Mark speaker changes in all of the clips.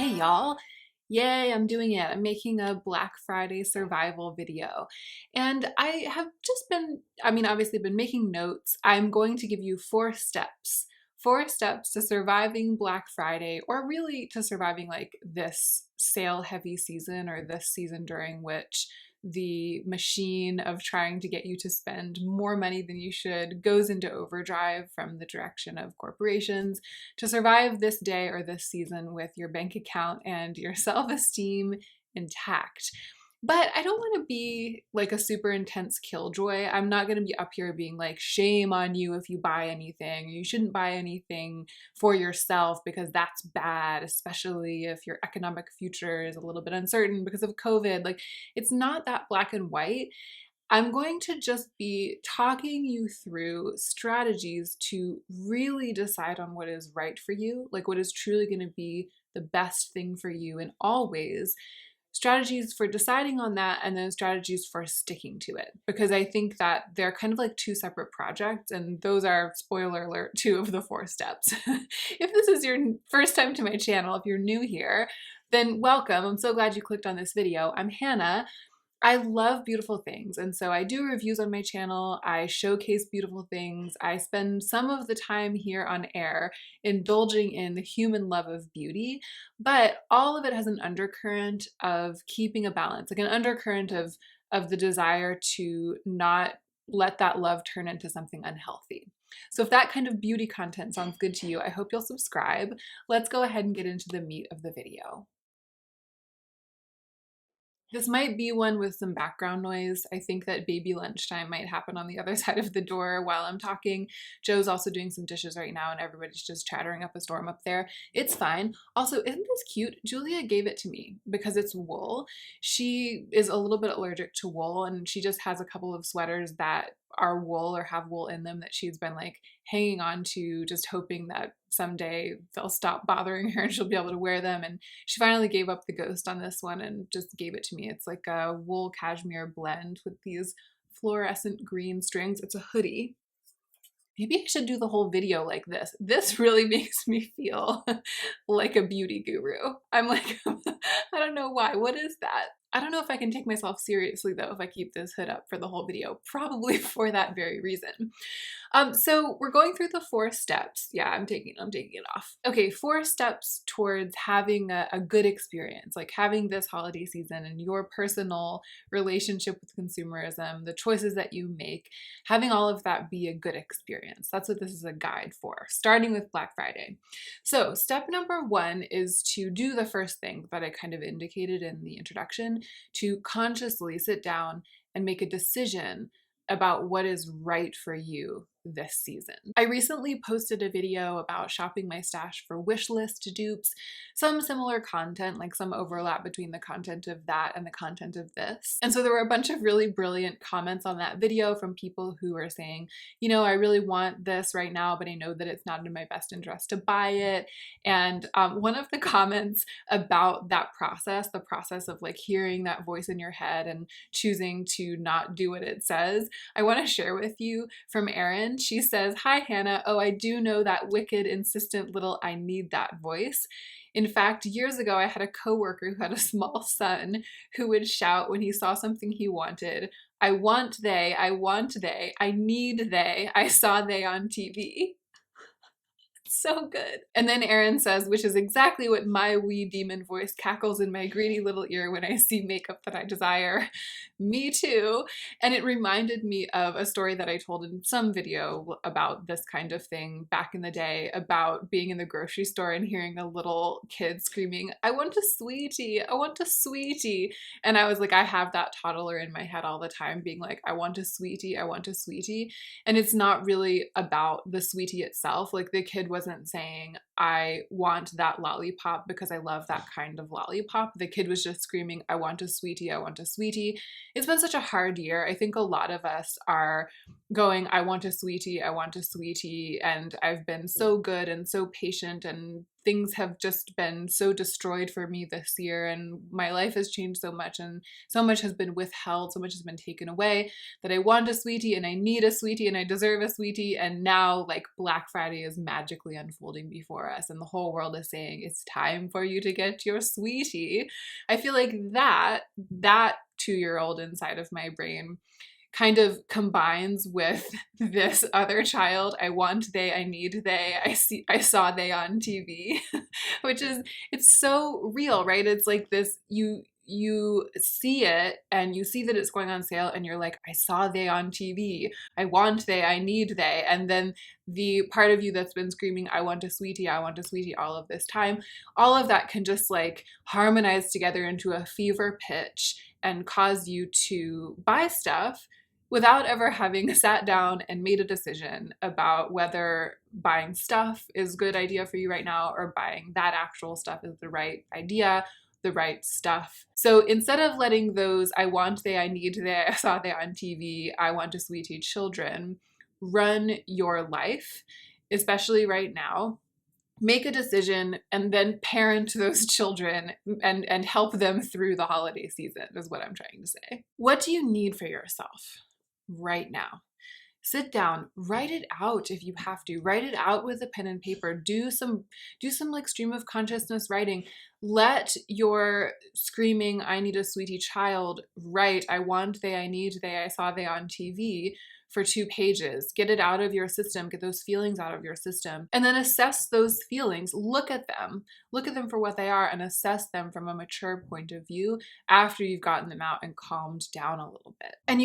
Speaker 1: Hey y'all. Yay, I'm doing it. I'm making a Black Friday survival video. And I have just been, obviously been making notes. I'm going to give you 4 steps. 4 steps to surviving Black Friday, or really to surviving like this sale heavy season, or this season during which the machine of trying to get you to spend more money than you should goes into overdrive from the direction of corporations, to survive this day or this season with your bank account and your self-esteem intact. But I don't want to be like a super intense killjoy. I'm not going to be up here being like, shame on you if you buy anything. You shouldn't buy anything for yourself because that's bad, especially if your economic future is a little bit uncertain because of COVID. Like, it's not that black and white. I'm going to just be talking you through strategies to really decide on what is right for you, like what is truly going to be the best thing for you in all ways. Strategies for deciding on that, and then strategies for sticking to it. Because I think that they're kind of like 2 separate projects, and those are, spoiler alert, 2 of the 4 steps. If this is your first time to my channel, if you're new here, then welcome. I'm so glad you clicked on this video. I'm Hannah. I love beautiful things, and so I do reviews on my channel. I showcase beautiful things. I spend some of the time here on air indulging in the human love of beauty, but all of it has an undercurrent of keeping a balance, like an undercurrent of the desire to not let that love turn into something unhealthy. So if that kind of beauty content sounds good to you, I hope you'll subscribe. Let's go ahead and get into the meat of the video. This might be one with some background noise. I think that baby lunchtime might happen on the other side of the door while I'm talking. Joe's also doing some dishes right now and everybody's just chattering up a storm up there. It's fine. Also, isn't this cute? Julia gave it to me because it's wool. She is a little bit allergic to wool, and she just has a couple of sweaters that are wool or have wool in them that she's been like hanging on to, just hoping that someday they'll stop bothering her and she'll be able to wear them. And she finally gave up the ghost on this one and just gave it to me. It's like a wool cashmere blend with these fluorescent green strings. It's a hoodie. Maybe I should do the whole video like this. This really makes me feel like a beauty guru. I'm like, I don't know why. What is that? I don't know if I can take myself seriously though if I keep this hood up for the whole video, probably for that very reason. So we're going through the 4 steps. Yeah, I'm taking it off. Okay, 4 steps towards having a good experience, like having this holiday season and your personal relationship with consumerism, the choices that you make, having all of that be a good experience. That's what this is a guide for, starting with Black Friday. So step number 1 is to do the first thing that I kind of indicated in the introduction, to consciously sit down and make a decision about what is right for you this season. I recently posted a video about shopping my stash for wish list dupes, some similar content, like some overlap between the content of that and the content of this. And so there were a bunch of really brilliant comments on that video from people who were saying, you know, I really want this right now, but I know that it's not in my best interest to buy it. And one of the comments about that process, the process of like hearing that voice in your head and choosing to not do what it says, I want to share with you from Erin. She says, "Hi Hannah, oh I do know that wicked insistent little I need that voice. In fact, years ago I had a coworker who had a small son who would shout when he saw something he wanted, I want they, I want they, I need they, I saw they on TV." So good. And then Erin says, which is exactly what my wee demon voice cackles in my greedy little ear when I see makeup that I desire. Me too. And it reminded me of a story that I told in some video about this kind of thing back in the day, about being in the grocery store and hearing a little kid screaming, I want a sweetie, I want a sweetie. And I was like, I have that toddler in my head all the time being like, I want a sweetie, I want a sweetie. And it's not really about the sweetie itself. Like the kid wasn't saying, I want that lollipop because I love that kind of lollipop. The kid was just screaming, I want a sweetie, I want a sweetie. It's been such a hard year. I think a lot of us are going, I want a sweetie, I want a sweetie. And I've been so good and so patient, and things have just been so destroyed for me this year, and my life has changed so much, and so much has been withheld, so much has been taken away, that I want a sweetie and I need a sweetie and I deserve a sweetie. And now like Black Friday is magically unfolding before for us and the whole world is saying, it's time for you to get your sweetie. I feel like that 2-year-old inside of my brain kind of combines with this other child. I want they, I need they, I saw they on TV, which is, it's so real, right? It's like this, you see it and you see that it's going on sale and you're like, I saw they on TV, I want they, I need they. And then the part of you that's been screaming, I want a sweetie, I want a sweetie all of this time, all of that can just like harmonize together into a fever pitch and cause you to buy stuff without ever having sat down and made a decision about whether buying stuff is a good idea for you right now or buying that actual stuff is the right idea, the right stuff. So instead of letting those I want they, I need they, I saw they on TV, I want a sweetie children run your life, especially right now, make a decision and then parent those children and help them through the holiday season is what I'm trying to say. What do you need for yourself right now? Sit down, write it out if you have to. Write it out with a pen and paper. Do some like stream of consciousness writing. Let your screaming, I need a sweetie child write, I want they, I need they, I saw they on TV for 2 pages. Get it out of your system, get those feelings out of your system, and then assess those feelings. Look at them for what they are and assess them from a mature point of view after you've gotten them out and calmed down a little bit. And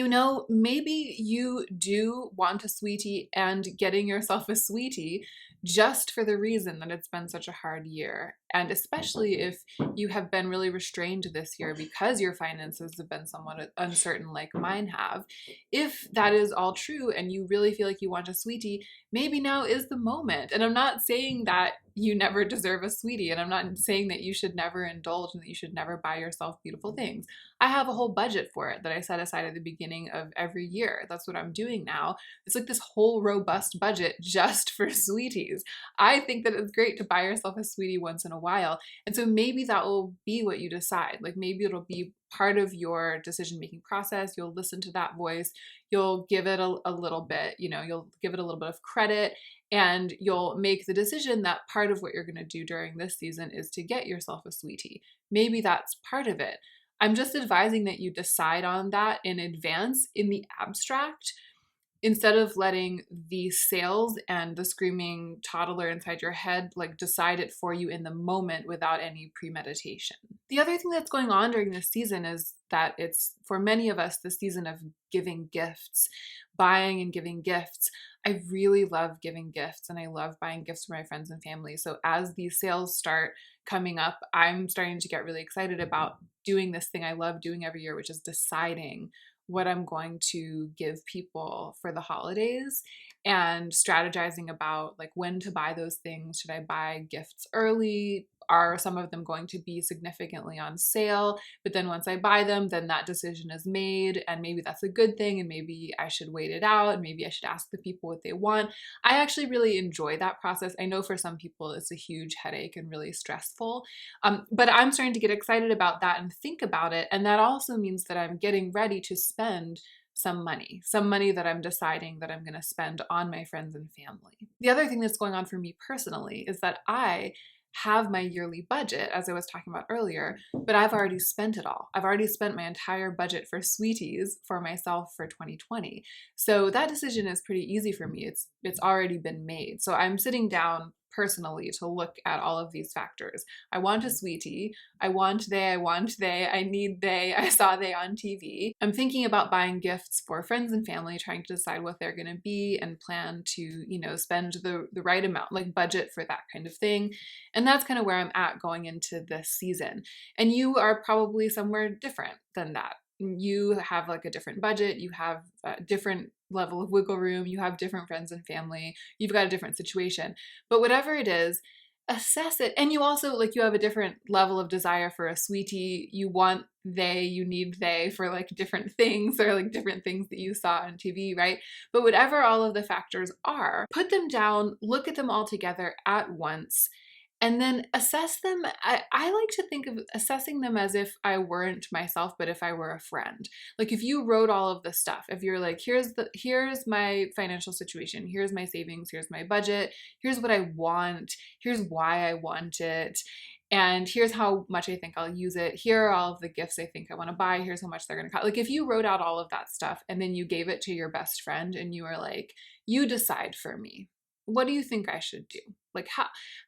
Speaker 1: maybe you do want a sweetie and getting yourself a sweetie just for the reason that it's been such a hard year. And especially if you have been really restrained this year because your finances have been somewhat uncertain like mine have. If that is all true and you really feel like you want a sweetie, maybe now is the moment. And I'm not saying that you never deserve a sweetie, and I'm not saying that you should never indulge and that you should never buy yourself beautiful things. I have a whole budget for it that I set aside at the beginning of every year. That's what I'm doing now. It's like this whole robust budget just for sweeties. I think that it's great to buy yourself a sweetie once in a while. And so maybe that will be what you decide. Like maybe it'll be part of your decision-making process. You'll listen to that voice. You'll give it a little bit, you'll give it a little bit of credit, and you'll make the decision that part of what you're going to do during this season is to get yourself a sweetie. Maybe that's part of it. I'm just advising that you decide on that in advance in the abstract, instead of letting the sales and the screaming toddler inside your head like decide it for you in the moment without any premeditation. The other thing that's going on during this season is that it's, for many of us, the season of giving gifts, buying and giving gifts. I really love giving gifts and I love buying gifts for my friends and family. So as these sales start coming up, I'm starting to get really excited about doing this thing I love doing every year, which is deciding what I'm going to give people for the holidays and strategizing about like when to buy those things. Should I buy gifts early? Are some of them going to be significantly on sale? But then once I buy them, then that decision is made, and maybe that's a good thing, and maybe I should wait it out, and maybe I should ask the people what they want. I actually really enjoy that process. I know for some people it's a huge headache and really stressful, but I'm starting to get excited about that and think about it, and that also means that I'm getting ready to spend some money that I'm deciding that I'm going to spend on my friends and family. The other thing that's going on for me personally is that I have my yearly budget, as I was talking about earlier, but I've already spent it all. I've already spent my entire budget for sweeties for myself for 2020. So that decision is pretty easy for me. It's already been made. So I'm sitting down personally to look at all of these factors. I want a sweetie. I want they, I need they, I saw they on TV. I'm thinking about buying gifts for friends and family, trying to decide what they're going to be and plan to, spend the right amount, like budget for that kind of thing. And that's kind of where I'm at going into this season. And you are probably somewhere different than that. You have like a different budget, you have a different level of wiggle room, you have different friends and family, you've got a different situation. But whatever it is, assess it. And you also, like, you have a different level of desire for a sweetie. You want they, you need they for like different things, or like different things that you saw on TV, right? But whatever all of the factors are, put them down, look at them all together at once, And then assess them. I like to think of assessing them as if I weren't myself, but if I were a friend. Like if you wrote all of the stuff, if you're like, here's my financial situation, here's my savings, here's my budget, here's what I want, here's why I want it, and here's how much I think I'll use it, here are all of the gifts I think I want to buy, here's how much they're going to cost. Like if you wrote out all of that stuff and then you gave it to your best friend and you were like, you decide for me. What do you think I should do? Like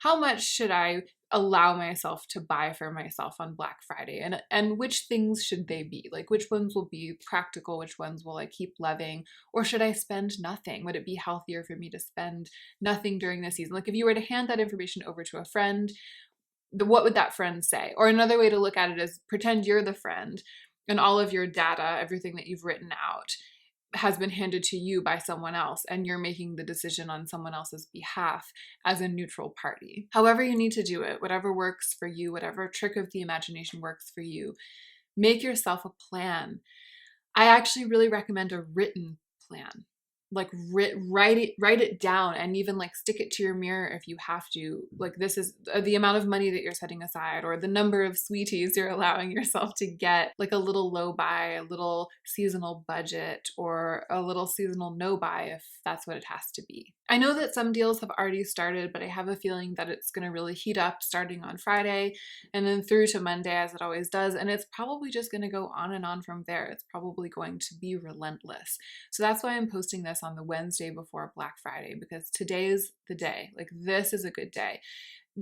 Speaker 1: how much should I allow myself to buy for myself on Black Friday? And which things should they be? Like which ones will be practical, which ones will I keep loving? Or should I spend nothing? Would it be healthier for me to spend nothing during this season? Like if you were to hand that information over to a friend, what would that friend say? Or another way to look at it is pretend you're the friend and all of your data, everything that you've written out, has been handed to you by someone else and you're making the decision on someone else's behalf as a neutral party. However you need to do it, whatever works for you, whatever trick of the imagination works for you, make yourself a plan. I actually really recommend a written plan. Like write it down and even like stick it to your mirror if you have to. Like this is the amount of money that you're setting aside or the number of sweeties you're allowing yourself to get, like a little low buy, a little seasonal budget, or a little seasonal no buy if that's what it has to be. I know that some deals have already started, but I have a feeling that it's going to really heat up starting on Friday and then through to Monday as it always does. And it's probably just going to go on and on from there. It's probably going to be relentless. So that's why I'm posting this on the Wednesday before Black Friday, because today's the day. Like this is a good day.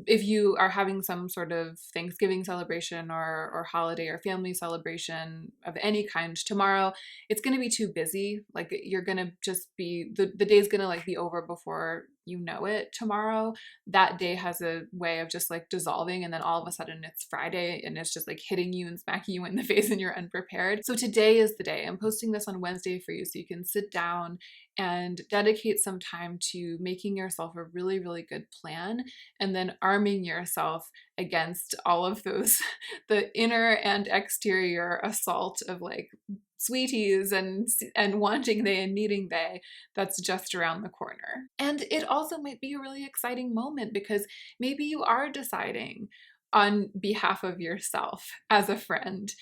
Speaker 1: If you are having some sort of Thanksgiving celebration or holiday or family celebration of any kind tomorrow, it's going to be too busy. Like you're going to just be, the day's going to like be over before you know it tomorrow. That day has a way of just like dissolving and then all of a sudden it's Friday and it's just like hitting you and smacking you in the face and you're unprepared. So today is the day. I'm posting this on Wednesday for you so you can sit down and dedicate some time to making yourself a really, really good plan and then arming yourself against all of those, the inner and exterior assault of like sweeties and wanting they and needing they that's just around the corner. And it also might be a really exciting moment because maybe you are deciding on behalf of yourself as a friend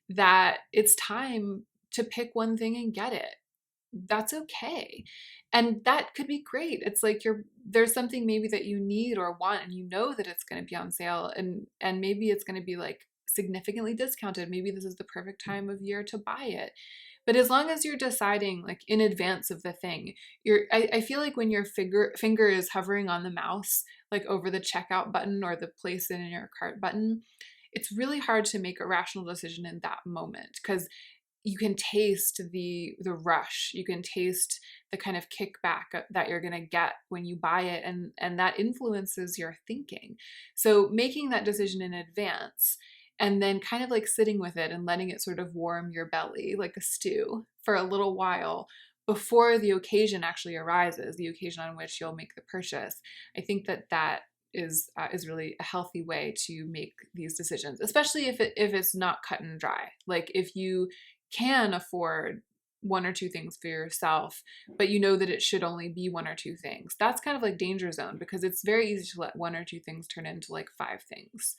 Speaker 1: that it's time to pick one thing and get it. That's okay. And that could be great. It's like there's something maybe that you need or want and you know that it's going to be on sale and maybe it's going to be like significantly discounted. Maybe this is the perfect time of year to buy it. But as long as you're deciding like in advance of the thing, I feel like when your finger is hovering on the mouse, like over the checkout button or the place it in your cart button, it's really hard to make a rational decision in that moment because you can taste the rush, you can taste the kind of kickback that you're going to get when you buy it, and that influences your thinking. So making that decision in advance and then kind of like sitting with it and letting it sort of warm your belly like a stew for a little while before the occasion actually arises, the occasion on which you'll make the purchase. I think that is really a healthy way to make these decisions, especially if it's not cut and dry. Like if you can afford one or two things for yourself, but you know that it should only be one or two things. That's kind of like danger zone because it's very easy to let one or two things turn into like five things.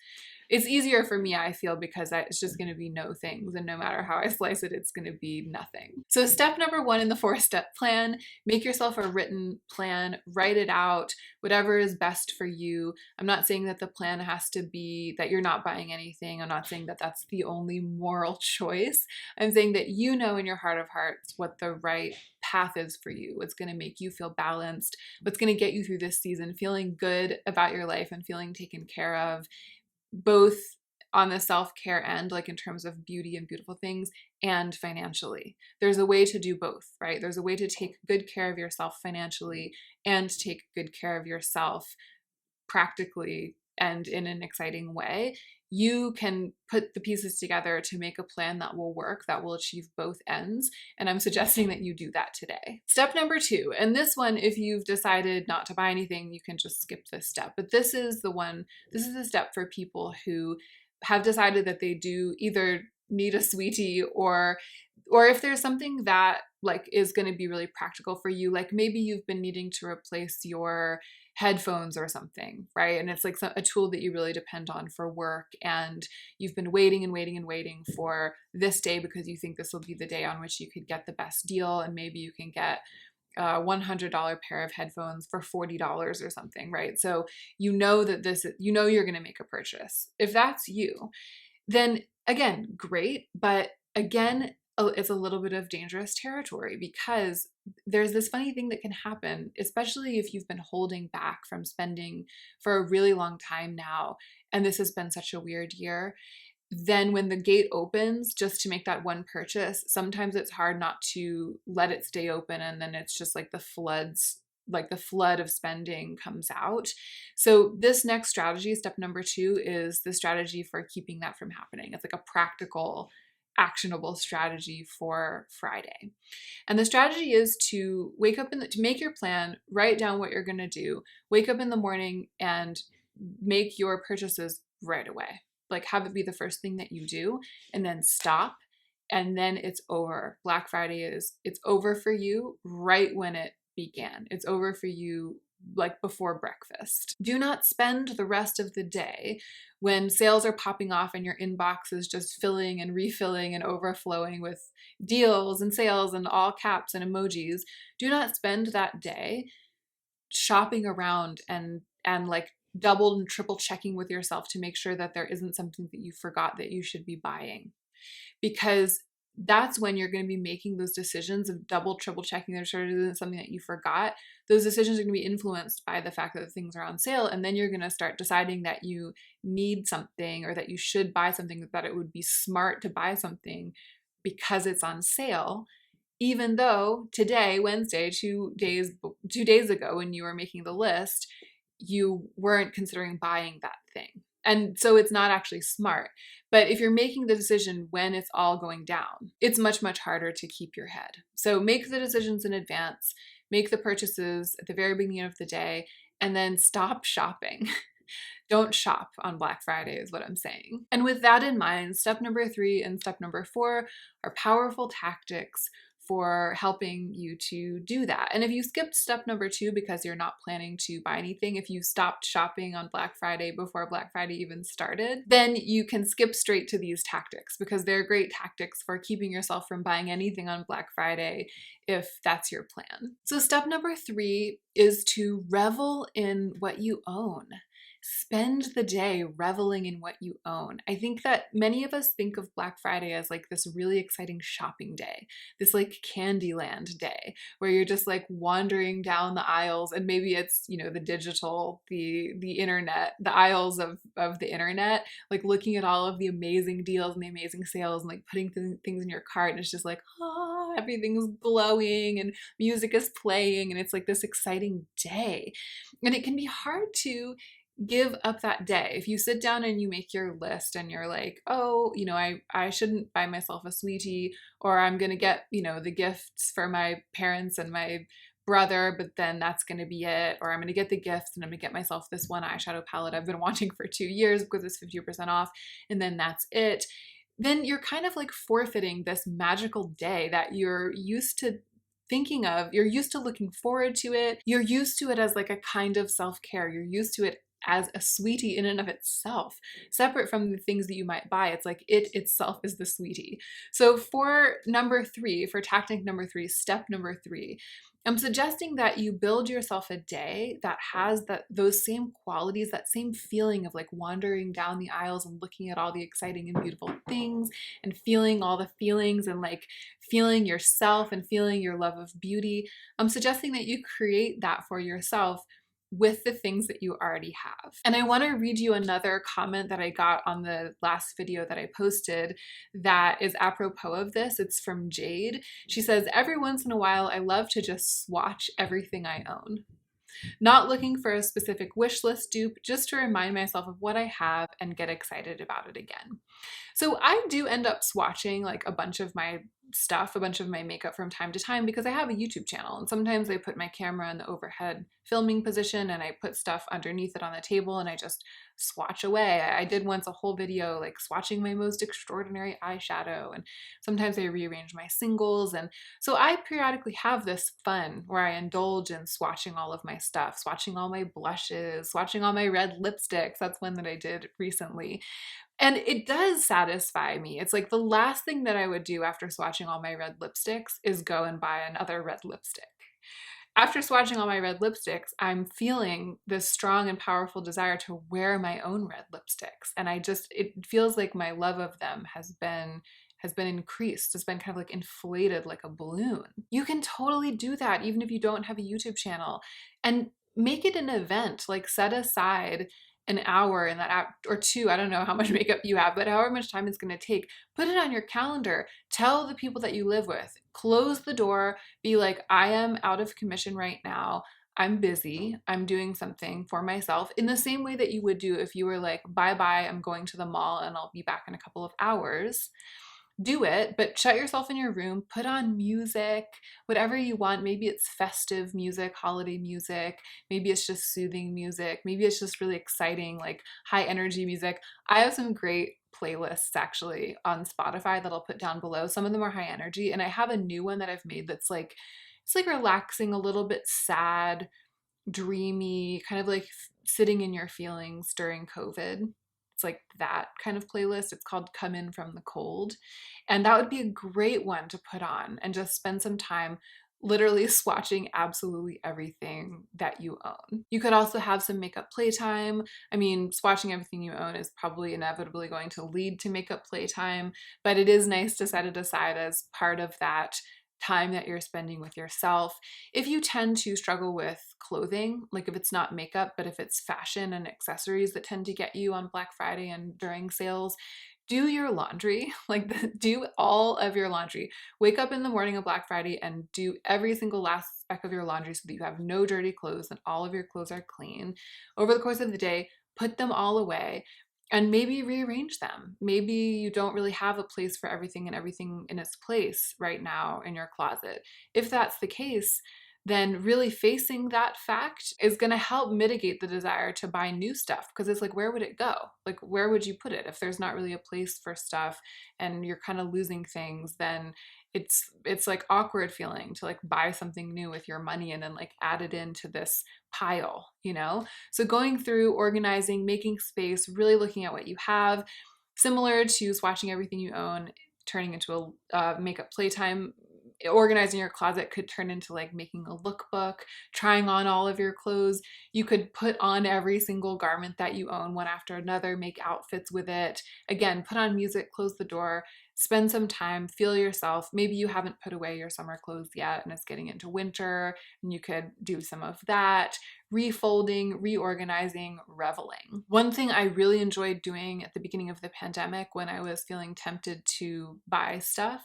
Speaker 1: It's easier for me, I feel, because it's just going to be no things. And no matter how I slice it, it's going to be nothing. So step number 1 in the 4-step plan, make yourself a written plan, write it out, whatever is best for you. I'm not saying that the plan has to be that you're not buying anything. I'm not saying that that's the only moral choice. I'm saying that you know in your heart of hearts what the right path is for you, what's going to make you feel balanced, what's going to get you through this season, feeling good about your life and feeling taken care of, both on the self-care end, like in terms of beauty and beautiful things, and financially. There's a way to do both, right? There's a way to take good care of yourself financially and take good care of yourself practically and in an exciting way. You can put the pieces together to make a plan that will work, that will achieve both ends. And I'm suggesting that you do that today. Step number 2, and this one, if you've decided not to buy anything, you can just skip this step. But this is the step for people who have decided that they do either need a sweetie or or if there's something that like is going to be really practical for you, like maybe you've been needing to replace your headphones or something, right? And it's like a tool that you really depend on for work, and you've been waiting and waiting and waiting for this day because you think this will be the day on which you could get the best deal, and maybe you can get a $100 pair of headphones for $40 or something, right? So you know that you're going to make a purchase. If that's you, then again, great. But again, it's a little bit of dangerous territory, because there's this funny thing that can happen, especially if you've been holding back from spending for a really long time now, and this has been such a weird year. Then when the gate opens just to make that one purchase, sometimes it's hard not to let it stay open, and then it's just like the flood of spending comes out. So this next strategy, step number 2, is the strategy for keeping that from happening. It's like a practical, actionable strategy for Friday. And the strategy is to wake up to make your plan, write down what you're going to do, wake up in the morning and make your purchases right away. Like have it be the first thing that you do, and then stop, and then it's over. Black Friday it's over for you right when it began. It's over for you like before breakfast. Do not spend the rest of the day when sales are popping off and your inbox is just filling and refilling and overflowing with deals and sales and all caps and emojis. Do not spend that day shopping around and like double and triple checking with yourself to make sure that there isn't something that you forgot that you should be buying. Because that's when you're going to be making those decisions of double, triple checking that there isn't something that you forgot. Those decisions are going to be influenced by the fact that things are on sale. And then you're going to start deciding that you need something, or that you should buy something, that it would be smart to buy something because it's on sale. Even though today, Wednesday, 2 days ago, when you were making the list, you weren't considering buying that thing. And so it's not actually smart. But if you're making the decision when it's all going down, it's much, much harder to keep your head. So make the decisions in advance, make the purchases at the very beginning of the day, and then stop shopping. Don't shop on Black Friday is what I'm saying. And with that in mind, step number 3 and step number 4 are powerful tactics for helping you to do that. And if you skipped step number 2 because you're not planning to buy anything, if you stopped shopping on Black Friday before Black Friday even started, then you can skip straight to these tactics, because they're great tactics for keeping yourself from buying anything on Black Friday if that's your plan. So step number 3 is to revel in what you own. Spend the day reveling in what you own. I think that many of us think of Black Friday as like this really exciting shopping day, this like Candyland day where you're just like wandering down the aisles, and maybe it's, you know, the digital, the internet, the aisles of the internet, like looking at all of the amazing deals and the amazing sales and like putting things in your cart, and it's just like, oh, everything's glowing and music is playing, and it's like this exciting day. And it can be hard to give up that day. If you sit down and you make your list and you're like, oh, you know, I shouldn't buy myself a sweetie, or I'm going to get, you know, the gifts for my parents and my brother, but then that's going to be it. Or I'm going to get the gifts and I'm going to get myself this one eyeshadow palette I've been wanting for 2 years because it's 50% off. And then that's it. Then you're kind of like forfeiting this magical day that you're used to thinking of. You're used to looking forward to it. You're used to it as like a kind of self-care. You're used to it as a sweetie in and of itself, separate from the things that you might buy. It's like it itself is the sweetie. So for number 3, for tactic number 3, step number 3, I'm suggesting that you build yourself a day that has those same qualities, that same feeling of like wandering down the aisles and looking at all the exciting and beautiful things and feeling all the feelings and like feeling yourself and feeling your love of beauty. I'm suggesting that you create that for yourself with the things that you already have. And I want to read you another comment that I got on the last video that I posted that is apropos of this. It's from Jade. She says, every once in a while, I love to just swatch everything I own. Not looking for a specific wish list dupe, just to remind myself of what I have and get excited about it again. So I do end up swatching like a bunch of my stuff, a bunch of my makeup from time to time because I have a YouTube channel, and sometimes I put my camera in the overhead filming position and I put stuff underneath it on the table and I just swatch away. I did once a whole video like swatching my most extraordinary eyeshadow, and sometimes I rearrange my singles. And so I periodically have this fun where I indulge in swatching all of my stuff, swatching all my blushes, swatching all my red lipsticks. That's one that I did recently. And it does satisfy me. It's like the last thing that I would do after swatching all my red lipsticks is go and buy another red lipstick. After swatching all my red lipsticks, I'm feeling this strong and powerful desire to wear my own red lipsticks. And it feels like my love of them has been increased. It's been kind of like inflated like a balloon. You can totally do that even if you don't have a YouTube channel, and make it an event. Like set aside an hour in that app or two. I don't know how much makeup you have, but however much time it's going to take, put it on your calendar. Tell the people that you live with, close the door, be like, I am out of commission right now. I'm busy. I'm doing something for myself, in the same way that you would do if you were like, bye bye, I'm going to the mall and I'll be back in a couple of hours. Do it, but shut yourself in your room, put on music, whatever you want. Maybe it's festive music, holiday music, maybe it's just soothing music, maybe it's just really exciting, like high energy music. I have some great playlists actually on Spotify that I'll put down below. Some of them are high energy, and I have a new one that I've made that's like, it's like relaxing, a little bit sad, dreamy, kind of like sitting in your feelings during COVID. It's like that kind of playlist. It's called Come In From the Cold. And that would be a great one to put on and just spend some time literally swatching absolutely everything that you own. You could also have some makeup playtime. I mean, swatching everything you own is probably inevitably going to lead to makeup playtime, but it is nice to set it aside as part of that time that you're spending with yourself. If you tend to struggle with clothing, like if it's not makeup, but if it's fashion and accessories that tend to get you on Black Friday and during sales, do your laundry. Like do all of your laundry. Wake up in the morning of Black Friday and do every single last speck of your laundry so that you have no dirty clothes and all of your clothes are clean. Over the course of the day, put them all away and maybe rearrange them. Maybe you don't really have a place for everything and everything in its place right now in your closet. If that's the case, then really facing that fact is going to help mitigate the desire to buy new stuff, because it's like, where would it go? Like, where would you put it? If there's not really a place for stuff and you're kind of losing things, then it's like awkward feeling to like buy something new with your money and then like add it into this pile, you know? So going through, organizing, making space, really looking at what you have, similar to swatching everything you own, turning into a makeup playtime. Organizing your closet could turn into like making a lookbook, trying on all of your clothes. You could put on every single garment that you own one after another, make outfits with it. Again, put on music, close the door, spend some time, feel yourself. Maybe you haven't put away your summer clothes yet and it's getting into winter, and you could do some of that. Refolding, reorganizing, reveling. One thing I really enjoyed doing at the beginning of the pandemic when I was feeling tempted to buy stuff,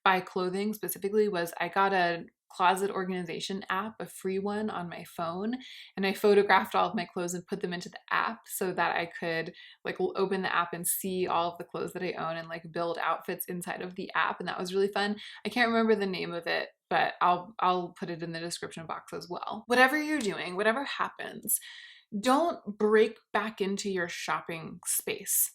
Speaker 1: buy clothing specifically, was I got a closet organization app, a free one on my phone, and I photographed all of my clothes and put them into the app so that I could like open the app and see all of the clothes that I own and like build outfits inside of the app, and that was really fun. I can't remember the name of it, but I'll put it in the description box as well. Whatever you're doing, whatever happens, don't break back into your shopping space.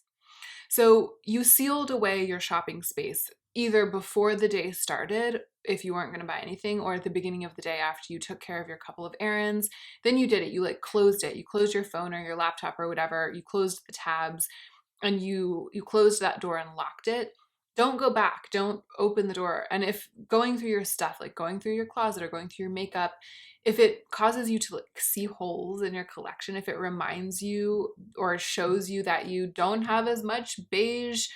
Speaker 1: So you sealed away your shopping space either before the day started, if you weren't going to buy anything, or at the beginning of the day after you took care of your couple of errands. Then you did it. You like closed it. You closed your phone or your laptop or whatever. You closed the tabs and you closed that door and locked it. Don't go back. Don't open the door. And if going through your stuff, like going through your closet or going through your makeup, if it causes you to like see holes in your collection, if it reminds you or shows you that you don't have as much beige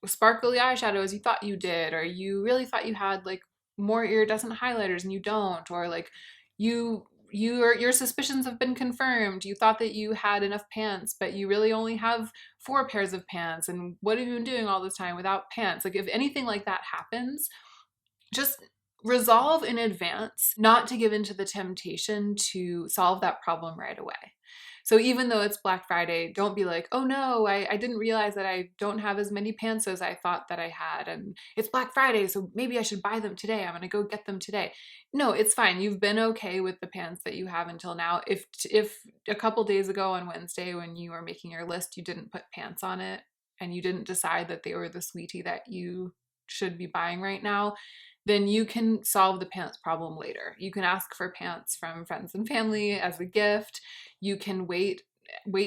Speaker 1: sparkly eyeshadow as you thought you did, or you really thought you had like more iridescent highlighters and you don't, or like your suspicions have been confirmed. You thought that you had enough pants, but you really only have 4 pairs of pants. And what have you been doing all this time without pants? Like if anything like that happens, just resolve in advance not to give into the temptation to solve that problem right away. So even though it's Black Friday, don't be like, oh no, I didn't realize that I don't have as many pants as I thought that I had. And it's Black Friday, so maybe I should buy them today. I'm going to go get them today. No, it's fine. You've been okay with the pants that you have until now. If a couple days ago on Wednesday when you were making your list, you didn't put pants on it and you didn't decide that they were the sweetie that you should be buying right now, then you can solve the pants problem later. You can ask for pants from friends and family as a gift. You can wait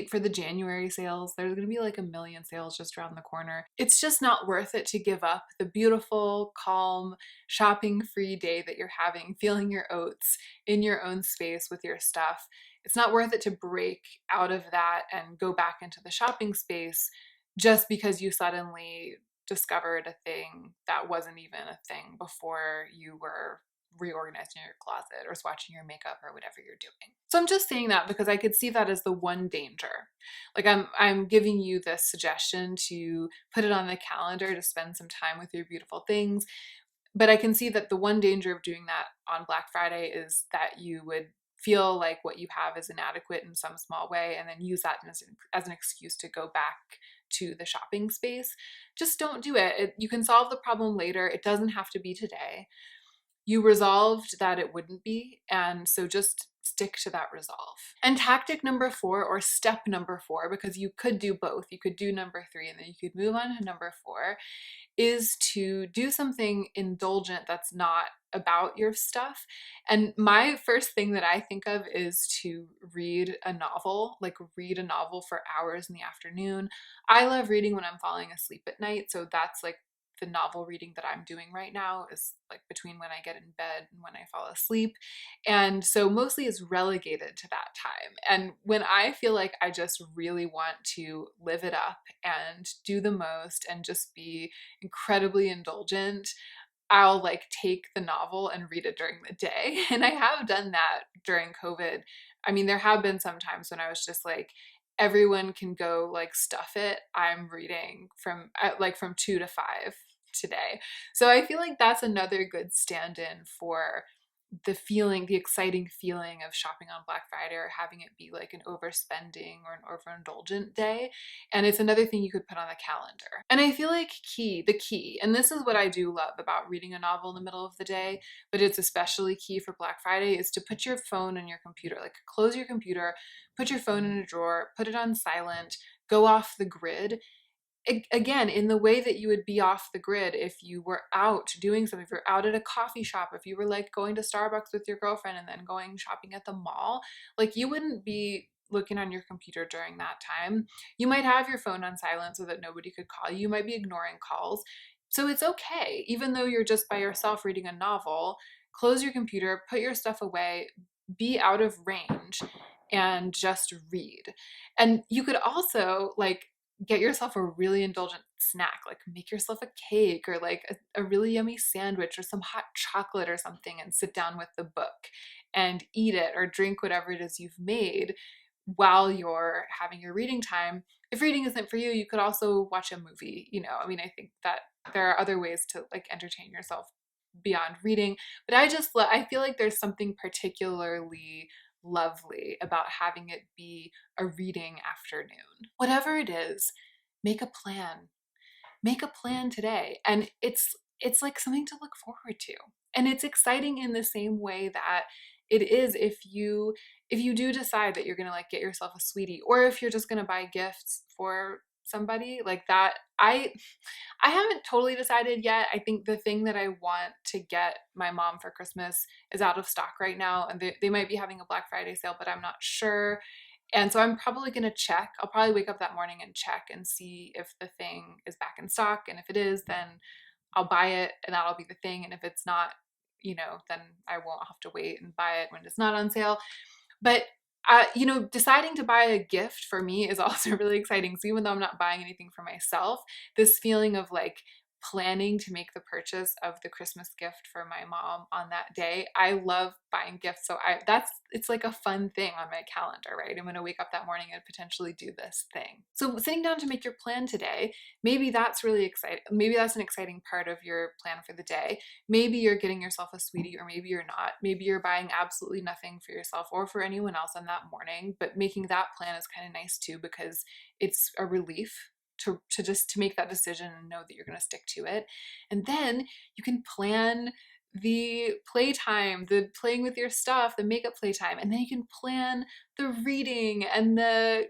Speaker 1: for the January sales. There's going to be like a million sales just around the corner. It's just not worth it to give up the beautiful, calm, shopping-free day that you're having, feeling your oats in your own space with your stuff. It's not worth it to break out of that and go back into the shopping space just because you suddenly discovered a thing that wasn't even a thing before you were reorganizing your closet or swatching your makeup or whatever you're doing. So I'm just saying that because I could see that as the one danger. Like I'm giving you this suggestion to put it on the calendar to spend some time with your beautiful things. But I can see that the one danger of doing that on Black Friday is that you would feel like what you have is inadequate in some small way and then use that as an excuse to go back to the shopping space. Just don't do it. You can solve the problem later. It doesn't have to be today. You resolved that it wouldn't be, and so just stick to that resolve. And tactic number 4, or step number 4, because you could do both. You could do number 3 and then you could move on to number 4, is to do something indulgent that's not about your stuff. And my first thing that I think of is to read a novel, like read a novel for hours in the afternoon. I love reading when I'm falling asleep at night, so that's like the novel reading that I'm doing right now is like between when I get in bed and when I fall asleep. And so mostly is relegated to that time. And when I feel like I just really want to live it up and do the most and just be incredibly indulgent, I'll like take the novel and read it during the day. And I have done that during COVID. I mean, there have been some times when I was just like, everyone can go like stuff it. I'm reading from 2 to 5 today. So I feel like that's another good stand-in for the exciting feeling of shopping on Black Friday or having it be like an overspending or an overindulgent day. And it's another thing you could put on the calendar. And I feel like the key, and this is what I do love about reading a novel in the middle of the day, but it's especially key for Black Friday, is to put your phone on your computer, like close your computer, put your phone in a drawer, put it on silent, go off the grid. Again, in the way that you would be off the grid if you were out doing something, if you're out at a coffee shop, if you were like going to Starbucks with your girlfriend and then going shopping at the mall, like you wouldn't be looking on your computer during that time. You might have your phone on silent so that nobody could call you. You might be ignoring calls. So it's okay. Even though you're just by yourself reading a novel, close your computer, put your stuff away, be out of range, and just read. And you could also like get yourself a really indulgent snack, like make yourself a cake or like a really yummy sandwich or some hot chocolate or something and sit down with the book and eat it or drink whatever it is you've made while you're having your reading time. If reading isn't for you, you could also watch a movie. I mean, I think that there are other ways to like entertain yourself beyond reading, but I feel like there's something particularly lovely about having it be a reading afternoon. Whatever it is, make a plan. Make a plan today. And it's like something to look forward to. And it's exciting in the same way that it is if you do decide that you're going to like get yourself a sweetie, or if you're just going to buy gifts for somebody like that. I haven't totally decided yet. I think the thing that I want to get my mom for Christmas is out of stock right now, and they might be having a Black Friday sale, but I'm not sure. And so I'm probably going to check. I'll probably wake up that morning and check and see if the thing is back in stock. And if it is, then I'll buy it and that'll be the thing. And if it's not, then I won't have to wait and buy it when it's not on sale. But deciding to buy a gift for me is also really exciting. So even though I'm not buying anything for myself, this feeling of like planning to make the purchase of the Christmas gift for my mom on that day. I love buying gifts, so it's like a fun thing on my calendar, right? I'm gonna wake up that morning and potentially do this thing. So sitting down to make your plan today, maybe that's really exciting. Maybe that's an exciting part of your plan for the day. Maybe you're getting yourself a sweetie, or maybe you're not. Maybe you're buying absolutely nothing for yourself or for anyone else on that morning, but making that plan is kind of nice too, because it's a relief to make that decision and know that you're going to stick to it. And then you can plan the playtime, the playing with your stuff, the makeup playtime, and then you can plan the reading and the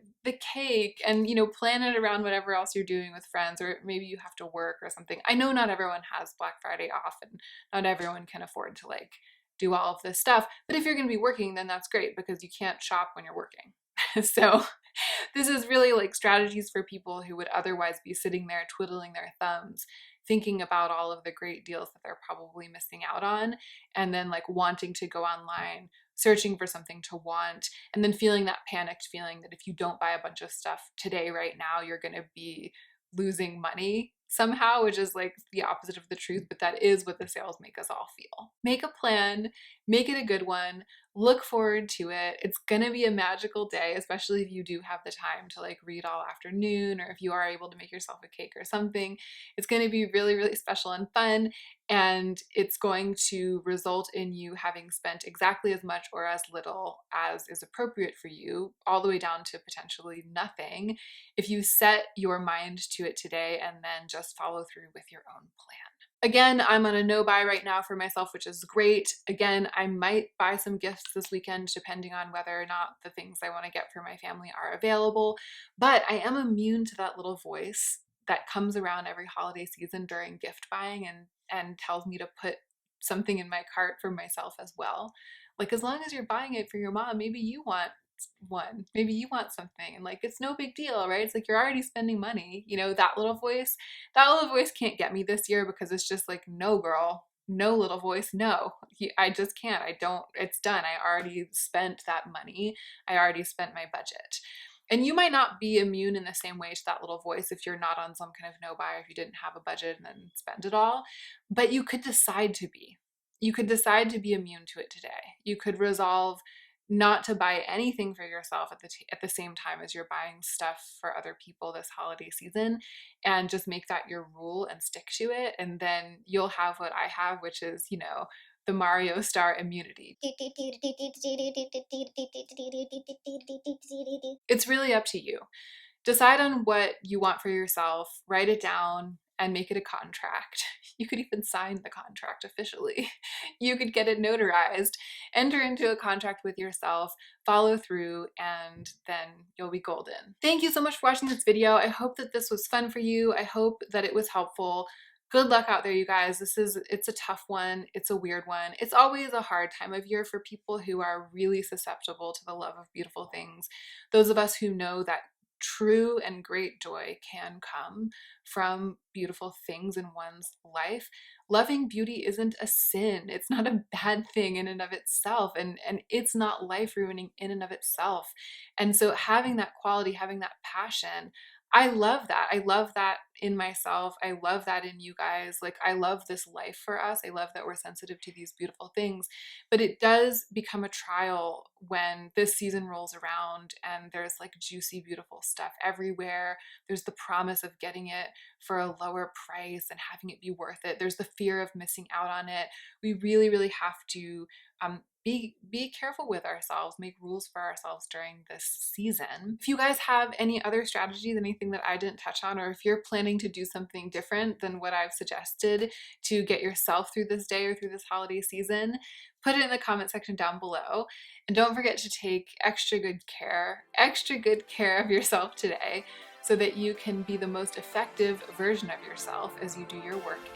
Speaker 1: cake, and plan it around whatever else you're doing with friends, or maybe you have to work or something. I know not everyone has Black Friday off, and not everyone can afford to like do all of this stuff, but if you're going to be working, then that's great, because you can't shop when you're working. So this is really like strategies for people who would otherwise be sitting there twiddling their thumbs, thinking about all of the great deals that they're probably missing out on, and then like wanting to go online, searching for something to want, and then feeling that panicked feeling that if you don't buy a bunch of stuff today, right now, you're going to be losing money somehow, which is like the opposite of the truth, but that is what the sales make us all feel. Make a plan, make it a good one, look forward to it. It's gonna be a magical day, especially if you do have the time to like read all afternoon, or if you are able to make yourself a cake or something. It's gonna be really, really special and fun, and it's going to result in you having spent exactly as much or as little as is appropriate for you, all the way down to potentially nothing, if you set your mind to it today and then just follow through with your own plan. Again, I'm on a no buy right now for myself, which is great. Again, I might buy some gifts this weekend depending on whether or not the things I want to get for my family are available, but I am immune to that little voice that comes around every holiday season during gift buying and tells me to put something in my cart for myself as well. Like, as long as you're buying it for your mom, maybe you want maybe you want something, and like, it's no big deal, right? It's like you're already spending money. That little voice can't get me this year, because it's just like, no girl, no little voice, no. I just can't. I don't, it's done. I already spent that money. I already spent my budget. And you might not be immune in the same way to that little voice if you're not on some kind of no buy, or if you didn't have a budget and then spend it all, but you could decide to be. You could decide to be immune to it today. You could resolve not to buy anything for yourself at the same time as you're buying stuff for other people this holiday season, and just make that your rule and stick to it. And then you'll have what I have, which is, the Mario Star immunity. It's really up to you. Decide on what you want for yourself, write it down, and make it a contract. You could even sign the contract officially. You could get it notarized, enter into a contract with yourself, follow through, and then you'll be golden. Thank you so much for watching this video. I hope that this was fun for you. I hope that it was helpful. Good luck out there, you guys. It's a tough one. It's a weird one. It's always a hard time of year for people who are really susceptible to the love of beautiful things. Those of us who know that true and great joy can come from beautiful things in one's life. Loving beauty isn't a sin. It's not a bad thing in and of itself, and it's not life ruining in and of itself. And so having that quality, having that passion, I love that. I love that in myself. I love that in you guys. Like, I love this life for us. I love that we're sensitive to these beautiful things, but it does become a trial when this season rolls around and there's like juicy, beautiful stuff everywhere. There's the promise of getting it for a lower price and having it be worth it. There's the fear of missing out on it. We really, really have to be careful with ourselves, make rules for ourselves during this season. If you guys have any other strategies, anything that I didn't touch on, or if you're planning to do something different than what I've suggested to get yourself through this day or through this holiday season, put it in the comment section down below. And don't forget to take extra good care of yourself today, so that you can be the most effective version of yourself as you do your work